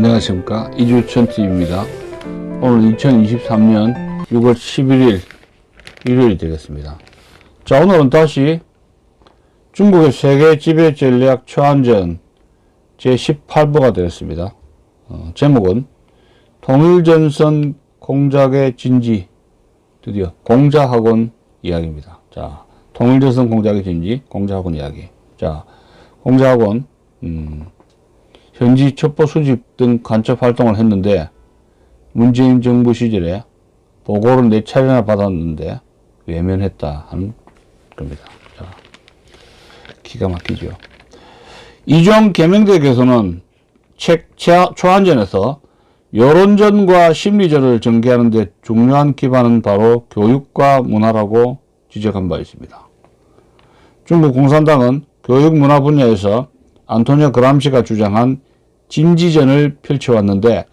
안녕하십니까, 이주천TV입니다. 오늘 2023년 6월 11일 일요일이 되겠습니다. 자, 오늘은 다시 중국의 세계 지배 전략 초안전 제18부가 되었습니다. 제목은 통일전선 공작의 진지, 드디어 공자학원 이야기입니다. 자, 통일전선 공작의 진지, 공자학원 이야기. 자, 공자학원 현지 첩보 수집 등 간첩 활동을 했는데 문재인 정부 시절에 보고를 4차례나 받았는데 외면했다 하는 겁니다. 자, 기가 막히죠. 이종 계명대에서는 책 초안전에서 여론전과 심리전을 전개하는 데 중요한 기반은 바로 교육과 문화라고 지적한 바 있습니다. 중국 공산당은 교육 문화 분야에서 안토니오 그람시가 주장한 진지전을 펼쳐왔는데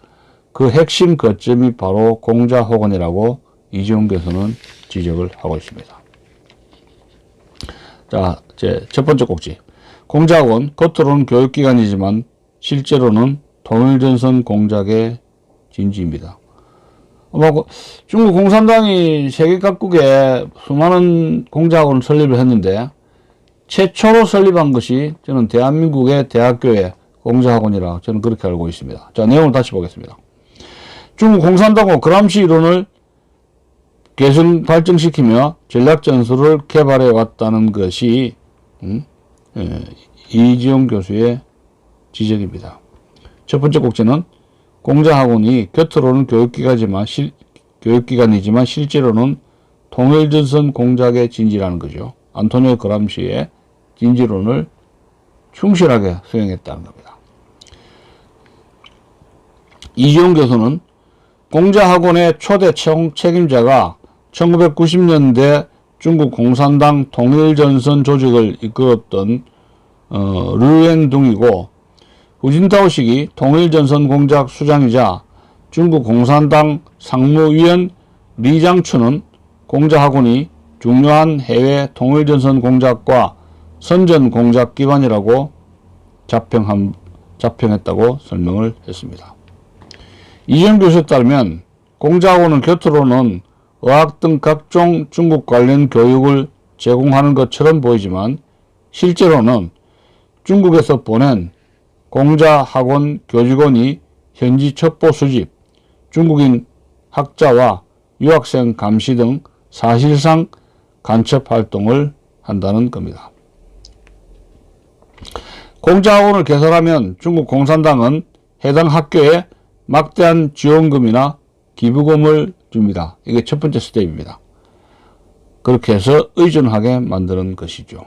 그 핵심 거점이 바로 공자학원이라고 이재용 교수는 지적을 하고 있습니다. 자, 제 첫 번째 꼭지. 공자학원, 겉으로는 교육기관이지만 실제로는 통일전선 공작의 진지입니다. 중국 공산당이 세계 각국에 수많은 공자학원을 설립을 했는데 최초로 설립한 것이 저는 대한민국의 대학교의 공자학원이라 저는 그렇게 알고 있습니다. 자, 내용을 다시 보겠습니다. 중국 공산당은 그람시 이론을 개선 발전시키며 전략전술을 개발해 왔다는 것이 이지용 교수의 지적입니다. 첫 번째 꼭지는 공자학원이 겉으로는 교육기관이지만 실제로는 통일전선 공작의 진지라는 거죠. 안토니오 그람시의 진지론을 충실하게 수행했다는 겁니다. 이지용 교수는 공자학원의 초대 책임자가 1990년대 중국 공산당 통일전선 조직을 이끌었던 류엔둥이고 후진타오식이 통일전선 공작 수장이자 중국 공산당 상무위원 리장춘은 공자학원이 중요한 해외 통일전선 공작과 선전 공작 기반이라고 자평했다고 설명을 했습니다. 이지용 교수에 따르면 공자학원은 겉으로는 의학 등 각종 중국 관련 교육을 제공하는 것처럼 보이지만 실제로는 중국에서 보낸 공자학원 교직원이 현지 첩보 수집, 중국인 학자와 유학생 감시 등 사실상 간첩 활동을 한다는 겁니다. 공자학원을 개설하면 중국 공산당은 해당 학교에 막대한 지원금이나 기부금을 줍니다. 이게 첫 번째 스텝입니다. 그렇게 해서 의존하게 만드는 것이죠.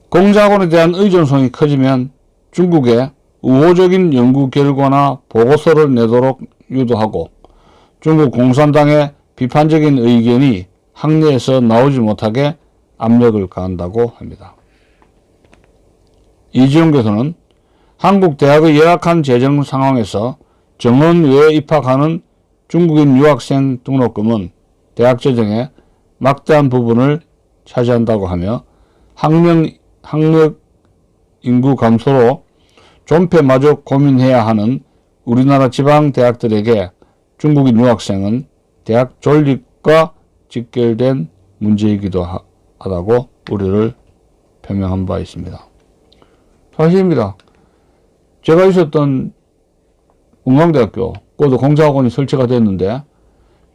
공자학원에 대한 의존성이 커지면 중국에 우호적인 연구 결과나 보고서를 내도록 유도하고 중국 공산당의 비판적인 의견이 학내에서 나오지 못하게 압력을 가한다고 합니다. 이지용 교수는 한국 대학의 열악한 재정 상황에서 정원 외에 입학하는 중국인 유학생 등록금은 대학 재정의 막대한 부분을 차지한다고 하며 학력 인구 감소로 존폐마저 고민해야 하는 우리나라 지방 대학들에게 중국인 유학생은 대학 존립과 직결된 문제이기도 하다고 우려를 표명한 바 있습니다. 사실입니다. 제가 있었던 은광대학교, 그것도 공자학원이 설치가 됐는데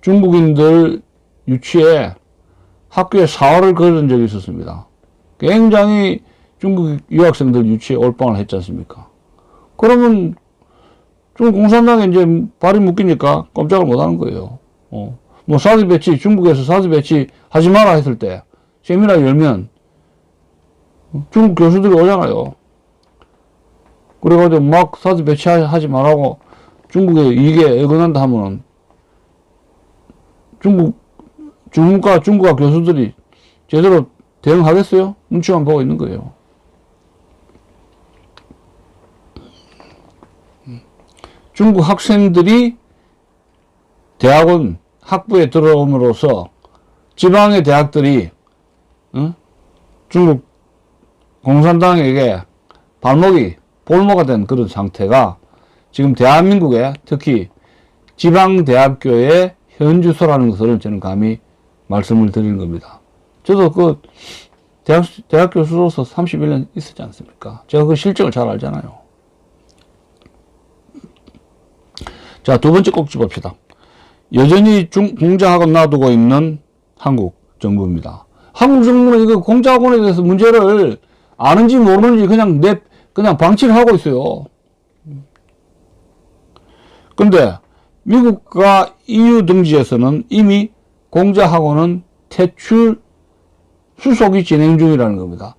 중국인들 유치에 학교에 사활을 걸은 적이 있었습니다. 굉장히 중국 유학생들 유치에 올방을 했지 않습니까? 그러면 중국 공산당에 이제 발이 묶이니까 꼼짝을 못 하는 거예요. 뭐 사드 배치, 중국에서 사드 배치 하지 마라 했을 때 세미나 열면 중국 교수들이 오잖아요. 그래가지고 막 사드 배치하지 말라고 중국에 이게 애건한다 하면은 중국과 교수들이 제대로 대응하겠어요? 눈치만 보고 있는 거예요. 중국 학생들이 대학원 학부에 들어옴으로써 지방의 대학들이 중국 공산당에게 볼모가 된 그런 상태가 지금 대한민국의 특히 지방대학교의 현주소라는 것을 저는 감히 말씀을 드리는 겁니다. 저도 그 대학 교수로서 31년 있었지 않습니까? 제가 그 실정을 잘 알잖아요. 자, 두 번째 꼭지 봅시다. 여전히 공자학원 놔두고 있는 한국 정부입니다. 한국 정부는 이거 공자학원에 대해서 문제를 아는지 모르는지 그냥 방치를 하고 있어요. 근데 미국과 EU 등지에서는 이미 공자학원은 퇴출 수속이 진행 중이라는 겁니다.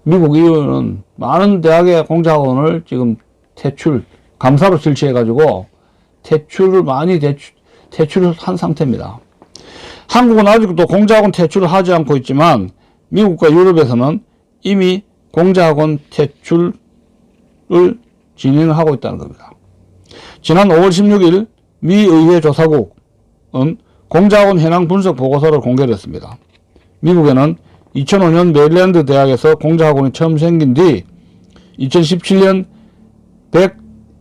미국 EU는 많은 대학의 공자학원을 지금 감사로 실시해가지고 퇴출을 한 상태입니다. 한국은 아직도 공자학원 퇴출을 하지 않고 있지만 미국과 유럽에서는 이미 공자학원 퇴출을 진행을 하고 있다는 겁니다. 지난 5월 16일 미 의회 조사국은 공자학원 현황 분석 보고서를 공개를 했습니다. 미국에는 2005년 메릴랜드 대학에서 공자학원이 처음 생긴 뒤 2017년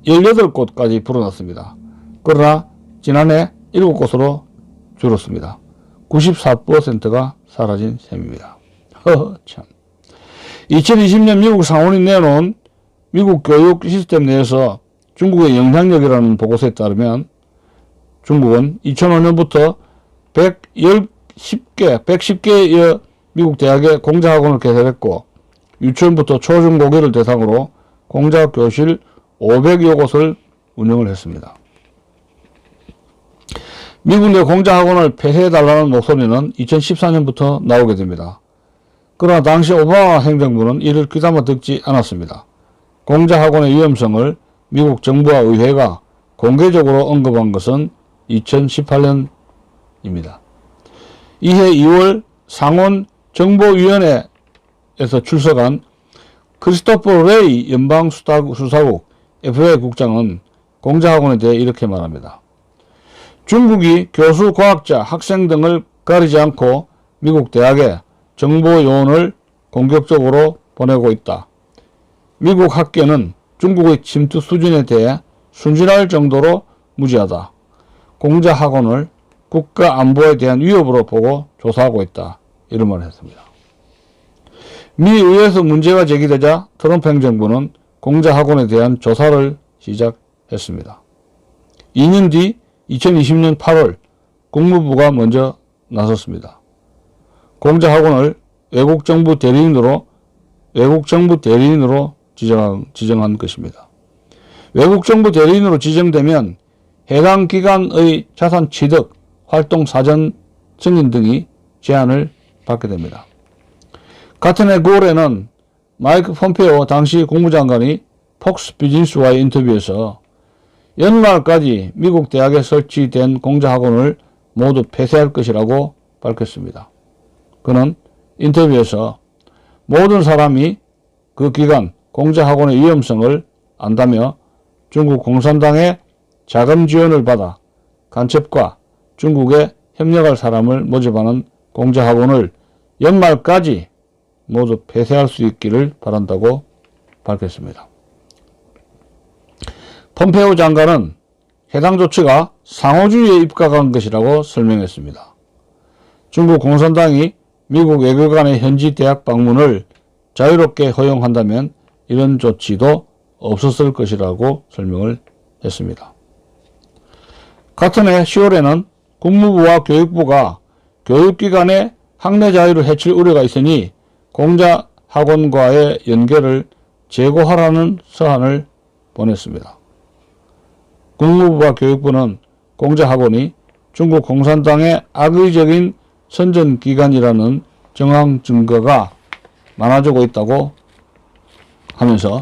118곳까지 불어났습니다. 그러나 지난해 7곳으로 줄었습니다. 94%가 사라진 셈입니다. 참. 2020년 미국 상원이 내놓은 미국 교육 시스템 내에서 중국의 영향력이라는 보고서에 따르면 중국은 2005년부터 110개의 미국 대학에 공자학원을 개설했고 유치원부터 초중고교를 대상으로 공자교실 500여 곳을 운영을 했습니다. 미국 내 공자학원을 폐쇄해달라는 목소리는 2014년부터 나오게 됩니다. 그러나 당시 오바마 행정부는 이를 귀담아 듣지 않았습니다. 공자학원의 위험성을 미국 정부와 의회가 공개적으로 언급한 것은 2018년입니다. 이해 2월 상원 정보위원회에서 출석한 크리스토퍼 레이 연방수사국 FBI 국장은 공자학원에 대해 이렇게 말합니다. 중국이 교수, 과학자, 학생 등을 가리지 않고 미국 대학에 정보 요원을 공격적으로 보내고 있다. 미국 학계는 중국의 침투 수준에 대해 순진할 정도로 무지하다. 공자학원을 국가 안보에 대한 위협으로 보고 조사하고 있다. 이런 말을 했습니다. 미 의회에서 문제가 제기되자 트럼프 행정부는 공자학원에 대한 조사를 시작했습니다. 2년 뒤 2020년 8월 국무부가 먼저 나섰습니다. 공자학원을 외국 정부 대리인으로 지정한 것입니다. 외국 정부 대리인으로 지정되면 해당 기관의 자산 취득, 활동 사전 승인 등이 제한을 받게 됩니다. 같은 해 9월에는 마이크 폼페오 당시 국무장관이 폭스 비즈니스와의 인터뷰에서 연말까지 미국 대학에 설치된 공자학원을 모두 폐쇄할 것이라고 밝혔습니다. 그는 인터뷰에서 모든 사람이 그 기간 공자학원의 위험성을 안다며 중국 공산당의 자금 지원을 받아 간첩과 중국에 협력할 사람을 모집하는 공자학원을 연말까지 모두 폐쇄할 수 있기를 바란다고 밝혔습니다. 폼페오 장관은 해당 조치가 상호주의에 입각한 것이라고 설명했습니다. 중국 공산당이 미국 외교관의 현지 대학 방문을 자유롭게 허용한다면 이런 조치도 없었을 것이라고 설명을 했습니다. 같은 해 10월에는 국무부와 교육부가 교육기관의 학내 자유를 해칠 우려가 있으니 공자학원과의 연계를 제고하라는 서한을 보냈습니다. 국무부와 교육부는 공자학원이 중국 공산당의 악의적인 선전기관이라는 정황 증거가 많아지고 있다고 하면서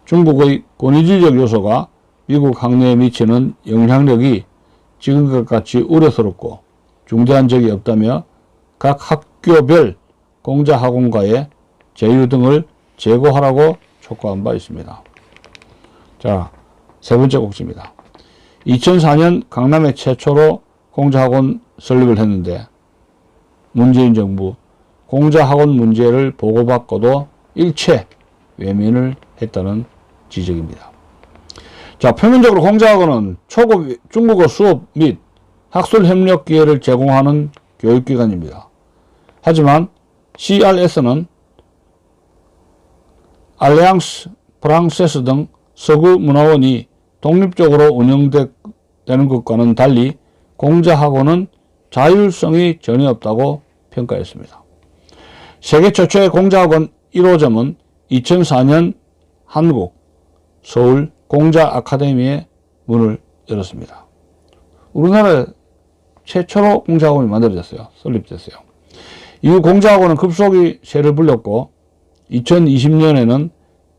중국의 권위주의적 요소가 미국 학내에 미치는 영향력이 지금과 같이 우려스럽고 중대한 적이 없다며 각 학교별 공자학원과의 제휴 등을 제고하라고 촉구한 바 있습니다. 자, 세 번째 꼭지입니다. 2004년 강남에 최초로 공자학원 설립을 했는데 문재인 정부 공자학원 문제를 보고받고도 일체 외면을 했다는 지적입니다. 자, 표면적으로 공자학원은 초급 중국어 수업 및 학술 협력 기회를 제공하는 교육기관입니다. 하지만 CRS는 알리앙스 프랑세스 등 서구 문화원이 독립적으로 운영되는 것과는 달리 공자학원은 자율성이 전혀 없다고 평가했습니다. 세계 최초의 공자학원 1호점은 2004년 한국 서울 공자 아카데미의 문을 열었습니다. 우리나라 최초로 공자학원이 만들어졌어요. 설립됐어요. 이후 공자학원은 급속히 세를 불렸고 2020년에는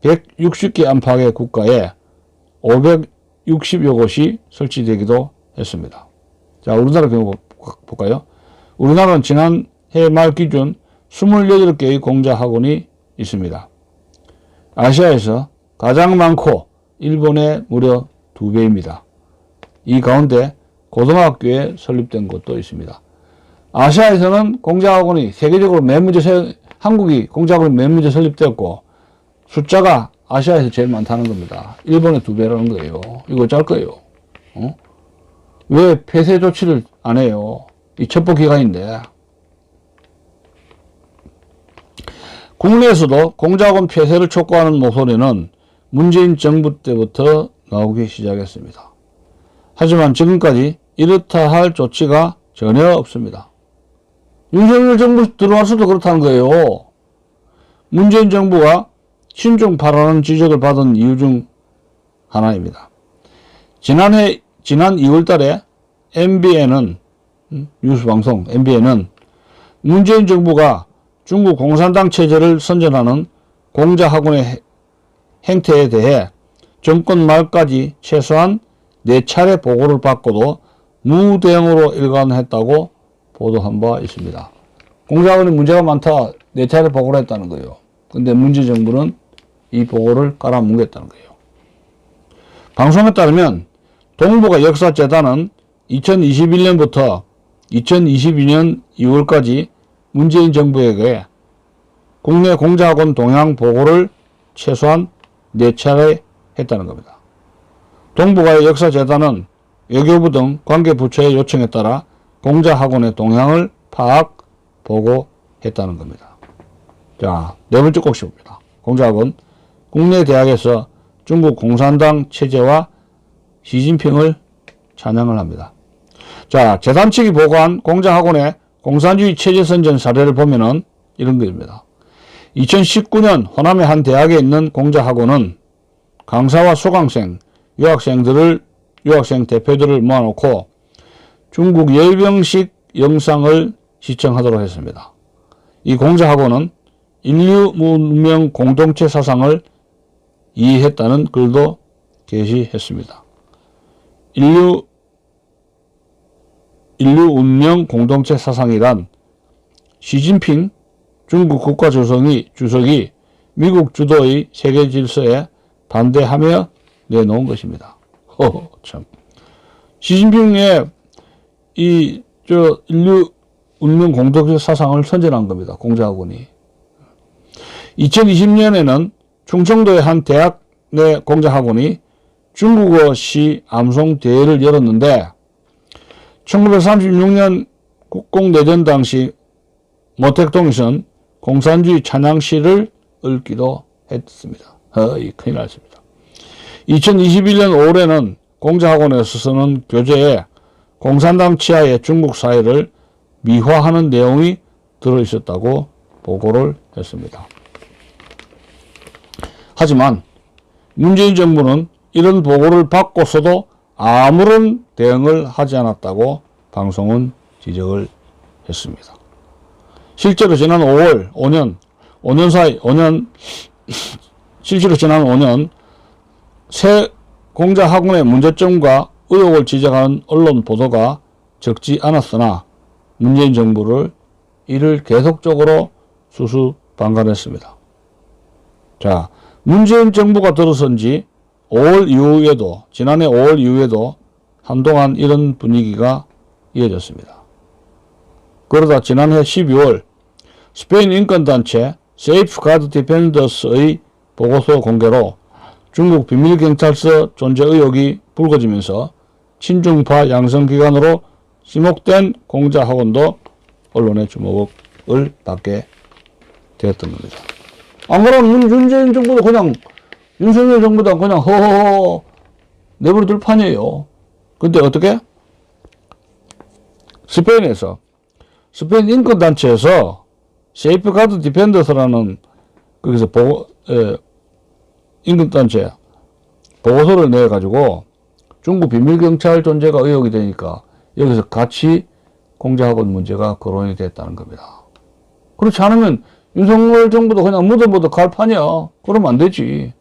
160개 안팎의 국가에 560여 곳이 설치되기도 했습니다. 자, 우리나라 경우 볼까요? 우리나라는 지난해 말 기준 28개의 공자학원이 있습니다. 아시아에서 가장 많고 일본의 무려 2배입니다. 이 가운데 고등학교에 설립된 곳도 있습니다. 아시아에서는 공자학원이 세계적으로 한국이 공자학원이 맨 먼저 설립되었고 숫자가 아시아에서 제일 많다는 겁니다. 일본의 2배라는 거예요. 이거 어쩔 거예요? 왜 폐쇄 조치를 안 해요? 이 첩보기관인데. 국내에서도 공자학원 폐쇄를 촉구하는 목소리는 문재인 정부 때부터 나오기 시작했습니다. 하지만 지금까지 이렇다 할 조치가 전혀 없습니다. 윤석열 정부 들어와서도 그렇다는 거예요. 문재인 정부가 신중 발언 지적을 받은 이유 중 하나입니다. 지난 2월 달에 MBN은 뉴스방송 MBN은 문재인 정부가 중국 공산당 체제를 선전하는 공자학원의 행태에 대해 정권 말까지 최소한 4차례 보고를 받고도 무대응으로 일관했다고 보도한 바 있습니다. 공자학원이 문제가 많다 4차례 보고를 했다는 거예요. 근데 문재인 정부는 이 보고를 깔아뭉갰다는 거예요. 방송에 따르면 동북아 역사재단은 2021년부터 2022년 2월까지 문재인 정부에게 국내 공자학원 동향 보고를 최소한 4차례 했다는 겁니다. 동북아의 역사재단은 외교부 등 관계부처의 요청에 따라 공자학원의 동향을 파악, 보고했다는 겁니다. 자, 네 번째 꼭지입니다. 공자학원 국내 대학에서 중국 공산당 체제와 시진핑을 찬양을 합니다. 자, 재단 측이 보고한 공자학원의 공산주의 체제 선전 사례를 보면은 이런 것입니다. 2019년 호남의 한 대학에 있는 공자학원은 강사와 수강생, 유학생 대표들을 모아놓고 중국 10명씩 영상을 시청하도록 했습니다. 이 공자학원은 인류 문명 공동체 사상을 이해했다는 글도 게시했습니다. 인류 운명 공동체 사상이란 시진핑 중국 국가주석이 미국 주도의 세계 질서에 반대하며 내놓은 것입니다. 참. 시진핑의 인류 운명 공동체 사상을 선전한 겁니다. 공자학원이. 2020년에는 충청도의 한 대학 내 공자학원이 중국어 시 암송 대회를 열었는데 1936년 국공내전 당시 모택동에서는 공산주의 찬양시를 읽기도 했습니다. 큰일 났습니다. 2021년 5월에는 공자학원에서는 교재에 공산당 치하의 중국 사회를 미화하는 내용이 들어있었다고 보고를 했습니다. 하지만 문재인 정부는 이런 보고를 받고서도 아무런 대응을 하지 않았다고 방송은 지적을 했습니다. 실제로 지난 5년 새 공자학원의 문제점과 의혹을 지적하는 언론 보도가 적지 않았으나 문재인 정부를 이를 계속적으로 수수방관했습니다. 자, 문재인 정부가 들어선지 지난해 5월 이후에도 한동안 이런 분위기가 이어졌습니다. 그러다 지난해 12월 스페인 인권단체 세이프가드 디펜더스의 보고서 공개로 중국 비밀경찰서 존재 의혹이 불거지면서 친중파 양성기관으로 지목된 공자학원도 언론의 주목을 받게 되었던 겁니다. 안 그러면 문재인 정부도 그냥 윤석열 정부도 그냥 허허허 내버려둘 판이에요. 근데 어떻게? 스페인에서 스페인 인권단체에서 세이프가드 디펜더스라는 거기서 인권단체 보고서를 내가지고 중국 비밀경찰 존재가 의혹이 되니까 여기서 같이 공자학원 문제가 거론이 됐다는 겁니다. 그렇지 않으면 윤석열 정부도 그냥 묻어묻어 갈 판이야. 그러면 안 되지.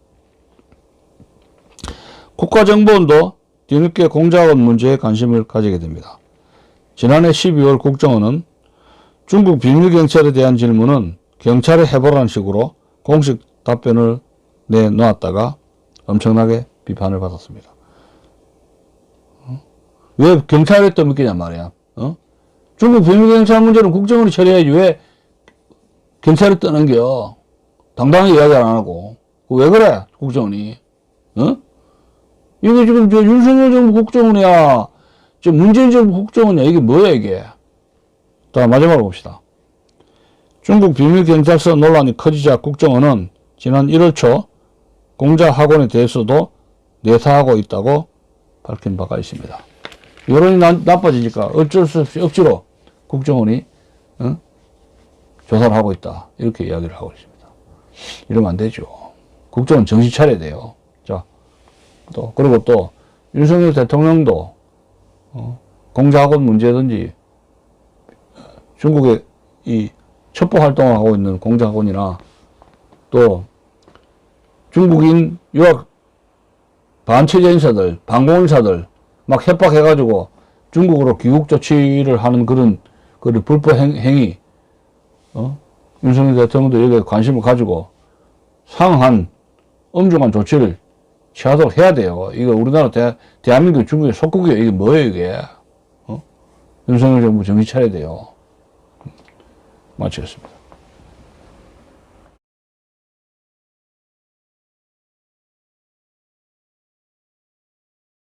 국가정보원도 뒤늦게 공자학원 문제에 관심을 가지게 됩니다. 지난해 12월 국정원은 중국 비밀경찰에 대한 질문은 경찰에 해보라는 식으로 공식 답변을 내놓았다가 엄청나게 비판을 받았습니다. 왜 경찰에 떠맡기냔 말이야. 중국 비밀경찰 문제는 국정원이 처리해야지 왜 경찰에 떠넘겨. 당당히 이야기 안 하고. 왜 그래 국정원이. 이게 지금 저 윤석열 정부 국정원이야. 저 문재인 정부 국정원이야. 이게 뭐야 이게. 자, 마지막으로 봅시다. 중국 비밀경찰서 논란이 커지자 국정원은 지난 1월 초 공자학원에 대해서도 내사하고 있다고 밝힌 바가 있습니다. 여론이 나빠지니까 어쩔 수 없이 억지로 국정원이 조사를 하고 있다. 이렇게 이야기를 하고 있습니다. 이러면 안 되죠. 국정원 정신 차려야 돼요. 자, 그리고 또 윤석열 대통령도 공자학원 문제든지 중국의 이 첩보 활동을 하고 있는 공자학원이나 또 중국인 유학 반체제 인사들, 반공인사들 막 협박해가지고 중국으로 귀국 조치를 하는 그런 불법 행위, 윤석열 대통령도 여기에 관심을 가지고 상한 엄중한 조치를 취하도록 해야 돼요. 이거 우리나라 대한민국 중국의 속국이에요. 이게 뭐예요, 이게? 윤석열 정부 정신 차려야 돼요. 마치겠습니다.